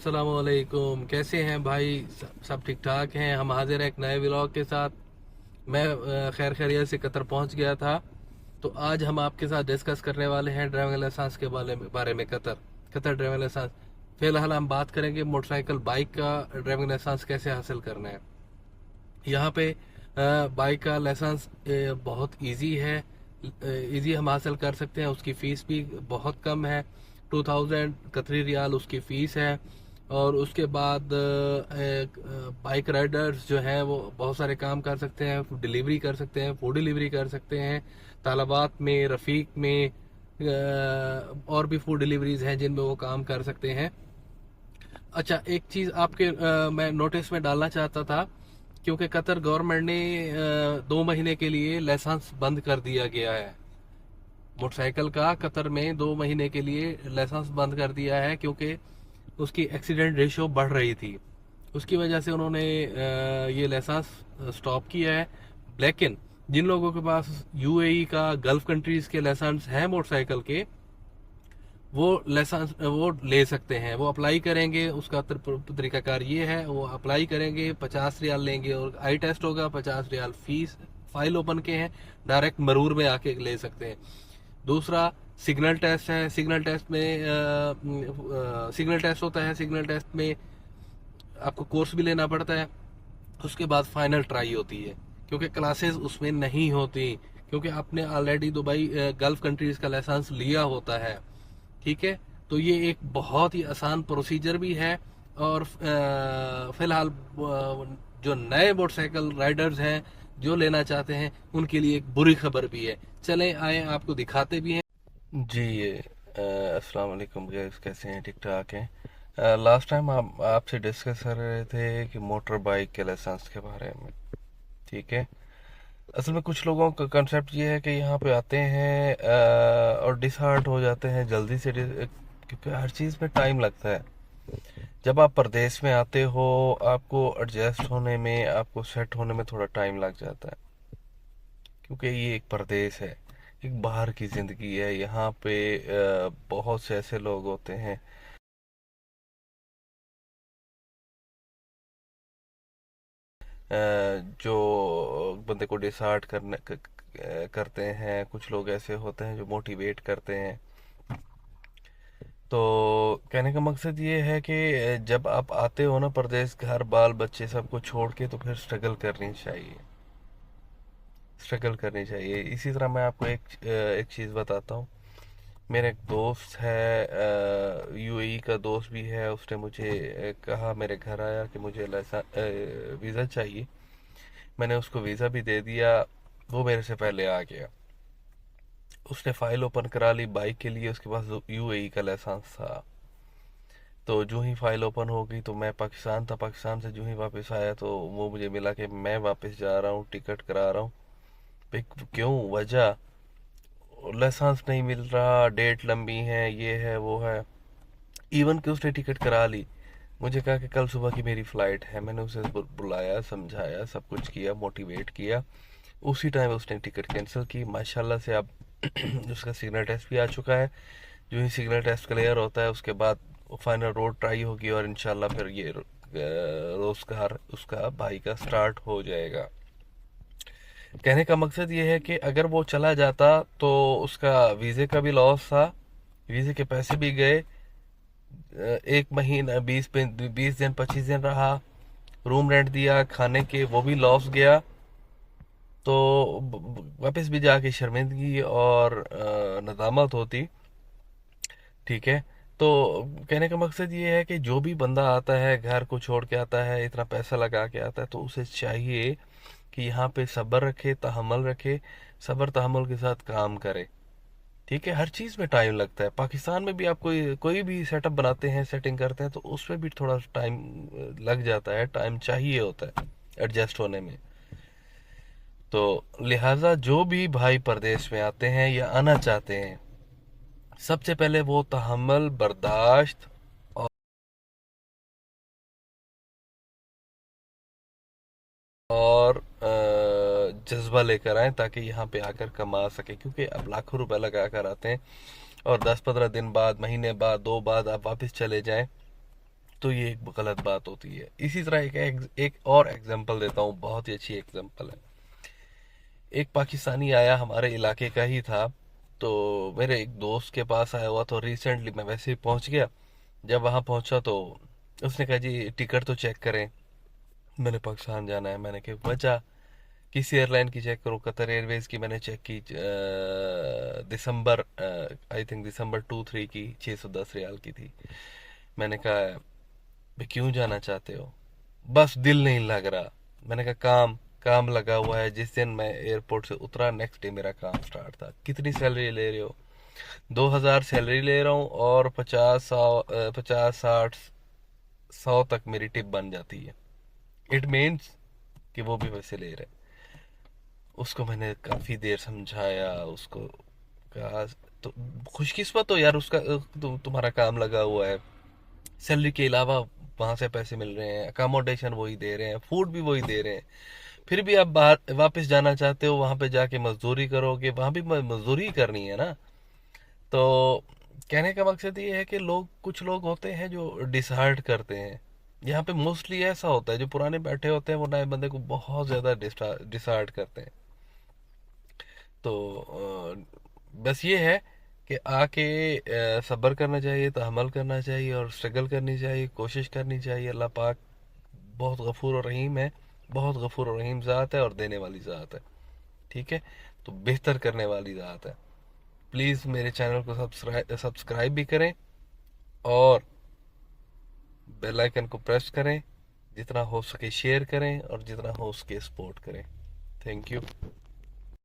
अस्सलामुअलैकुम। कैसे हैं भाई? सब ठीक ठाक हैं। हम हाजिर हैं एक नए व्लॉग के साथ। मैं खैर खैरियत से कतर पहुंच गया था। तो आज हम आपके साथ डिस्कस करने वाले हैं ड्राइविंग लाइसेंस के बारे में कतर ड्राइविंग लाइसेंस। फिलहाल हम बात करेंगे मोटरसाइकिल बाइक का ड्राइविंग लाइसेंस कैसे हासिल करना है। यहाँ पे बाइक का लाइसेंस बहुत इजी है। इजी हम हासिल कर सकते हैं। उसकी फ़ीस भी बहुत कम है। 2000 कतरी रियाल उसकी फ़ीस है। और उसके बाद बाइक राइडर्स जो हैं वो बहुत सारे काम कर सकते हैं। डिलीवरी कर सकते हैं, फूड डिलीवरी कर सकते हैं, तालाबात में, रफ़ीक में, और भी फूड डिलीवरीज हैं जिनमें वो काम कर सकते हैं। अच्छा, एक चीज़ आपके मैं नोटिस में डालना चाहता था, क्योंकि कतर गवर्नमेंट ने 2 महीने के लिए लाइसेंस बंद कर दिया गया है। मोटरसाइकिल का कतर में 2 महीने के लिए लाइसेंस बंद कर दिया है, क्योंकि उसकी एक्सीडेंट रेशो बढ़ रही थी। उसकी वजह से उन्होंने ये लाइसेंस स्टॉप किया है। लेकिन जिन लोगों के पास यूएई का, गल्फ कंट्रीज के लाइसेंस हैं मोटरसाइकिल के, वो लाइसेंस वो ले सकते हैं। वो अप्लाई करेंगे। उसका तरीकाकार ये है, वो अप्लाई करेंगे, 50 रियाल लेंगे और आई टेस्ट होगा, 50 रियाल फीस। फाइल ओपन के हैं, डायरेक्ट मरूर में आके ले सकते हैं। दूसरा, सिग्नल टेस्ट है। सिग्नल टेस्ट होता है। सिग्नल टेस्ट में आपको कोर्स भी लेना पड़ता है। उसके बाद फाइनल ट्राई होती है, क्योंकि क्लासेस उसमें नहीं होती, क्योंकि आपने ऑलरेडी दुबई गल्फ कंट्रीज का लाइसेंस लिया होता है। ठीक है। तो ये एक बहुत ही आसान प्रोसीजर भी है। और फिलहाल जो नए मोटरसाइकिल राइडर्स हैं, जो लेना चाहते हैं, उनके लिए एक बुरी खबर भी है। चलें आए आपको दिखाते भी हैं। जी, अस्सलाम वालेकुम गाइस, कैसे हैं? ठीक ठाक हैं। लास्ट टाइम आप आपसे डिस्कस कर रहे थे कि मोटर बाइक के लाइसेंस के बारे में। ठीक है। असल में कुछ लोगों का कंसेप्ट ये है कि यहाँ पे आते हैं और डिसहार्ट हो जाते हैं जल्दी से, क्योंकि हर चीज़ में टाइम लगता है। जब आप परदेश में आते हो, आपको एडजस्ट होने में, आपको सेट होने में थोड़ा टाइम लग जाता है, क्योंकि ये एक परदेश है, एक बाहर की ज़िंदगी है। यहाँ पे बहुत से ऐसे लोग होते हैं जो बंदे को डिसहार्ट करते हैं। कुछ लोग ऐसे होते हैं जो मोटिवेट करते हैं। तो कहने का मकसद ये है कि जब आप आते हो ना परदेश, घर बाल बच्चे सबको छोड़ के, तो फिर स्ट्रगल करनी चाहिए। इसी तरह मैं आपको एक चीज़ बताता हूँ। मेरा एक दोस्त है, यूएई का दोस्त भी है। उसने मुझे कहा, मेरे घर आया कि मुझे वीज़ा चाहिए। मैंने उसको वीज़ा भी दे दिया। वो मेरे से पहले आ गया। उसने फ़ाइल ओपन करा ली बाइक के लिए। उसके पास यूएई का लाइसेंस था। तो जो ही फाइल ओपन हो गई, तो मैं पाकिस्तान था, पाकिस्तान से जो ही वापस आया तो वो मुझे मिला कि मैं वापस जा रहा हूँ, टिकट करा रहा हूँ। भाई, क्यों? वजह, लाइसेंस नहीं मिल रहा, डेट लंबी है, ये है वो है। इवन कि उसने टिकट करा ली। मुझे कहा कि कल सुबह की मेरी फ़्लाइट है। मैंने उसे बुलाया, समझाया, सब कुछ किया, मोटिवेट किया। उसी टाइम उसने टिकट कैंसिल की। माशाल्लाह से अब उसका सिग्नल टेस्ट भी आ चुका है। जो ही सिग्नल टेस्ट क्लियर होता है, उसके बाद फाइनल रोड ट्राई होगी और इंशाल्लाह फिर ये रोजगार उसका भाई का स्टार्ट हो जाएगा। कहने का मकसद ये है कि अगर वो चला जाता तो उसका वीज़े का भी लॉस था, वीज़े के पैसे भी गए। 1 महीना, 20 दिन, 25 दिन रहा, रूम रेंट दिया, खाने के वो भी लॉस गया। तो वापस भी जाके शर्मिंदगी और नदामत होती। ठीक है। तो कहने का मकसद ये है कि जो भी बंदा आता है, घर को छोड़ के आता है, इतना पैसा लगा के आता है, तो उसे चाहिए कि यहाँ पे सब्र रखे, तहम्मुल रखे, सब्र तहम्मुल के साथ काम करे। ठीक है। हर चीज़ में टाइम लगता है। पाकिस्तान में भी आप कोई भी सेटअप बनाते हैं, सेटिंग करते हैं, तो उसमें भी थोड़ा टाइम लग जाता है, टाइम चाहिए होता है एडजस्ट होने में। तो लिहाजा जो भी भाई परदेश में आते हैं या आना चाहते हैं, सबसे पहले वो तहम्मुल, बर्दाश्त और जज्बा लेकर आए, ताकि यहाँ पे आकर कमा सके। क्योंकि अब लाखों रुपए लगा कर आते हैं और 10-15 दिन बाद, महीने बाद, 2 बाद आप वापस चले जाएं, तो ये एक गलत बात होती है। इसी तरह एक और एग्जांपल देता हूँ, बहुत ही अच्छी एग्जांपल है। एक पाकिस्तानी आया, हमारे इलाके का ही था, तो मेरे एक दोस्त के पास आया हुआ, तो रिसेंटली मैं वैसे ही पहुंच गया। जब वहां पहुंचा तो उसने कहा जी टिकट तो चेक करें। मैंने पाकिस्तान जाना है, मैंने कहा वजह, किसी एयरलाइन की चेक करो। कतर एयरवेज की मैंने चेक की, दिसंबर, आई थिंक दिसंबर 2-3 की, 610 रियाल की थी। मैंने कहा भाई क्यों जाना चाहते हो? बस दिल नहीं लग रहा। मैंने कहा काम काम लगा हुआ है। जिस दिन मैं एयरपोर्ट से उतरा, नेक्स्ट डे मेरा काम स्टार्ट था। कितनी सैलरी ले रहे हो? 2,000 सैलरी ले रहा हूँ, और 50 60 100 तक मेरी टिप बन जाती है। इट मीन्स कि वो भी वैसे ले रहे हैं। उसको मैंने काफी देर समझाया, उसको कहा तो खुशकिस्मत हो यार, उसका तुम्हारा काम लगा हुआ है, सैलरी के अलावा वहां से पैसे मिल रहे हैं, अकोमोडेशन वही दे रहे हैं, फूड भी वही दे रहे हैं। फिर भी आप बाहर वापस जाना चाहते हो, वहां पे जाके मजदूरी करोगे, वहां भी मजदूरी ही करनी है ना। तो कहने का मकसद ये है कि कुछ लोग होते हैं जो डिसहार्ट करते हैं। यहाँ पे मोस्टली ऐसा होता है, जो पुराने बैठे होते हैं वो नए बंदे को बहुत ज्यादा डिसहार्ट करते हैं। तो बस ये है कि आके सब्र करना चाहिए, तहम्मुल करना चाहिए, और स्ट्रगल करनी चाहिए, कोशिश करनी चाहिए। अल्लाह पाक बहुत गफूर और रहीम है, बहुत गफूर और रहीम ज़ात है, और देने वाली ज़ात है। ठीक है, तो बेहतर करने वाली ज़ात है। प्लीज़ मेरे चैनल को सब्सक्राइब भी करें, और बेल आइकन को प्रेस करें। जितना हो सके शेयर करें, और जितना हो सके सपोर्ट करें। Thank you.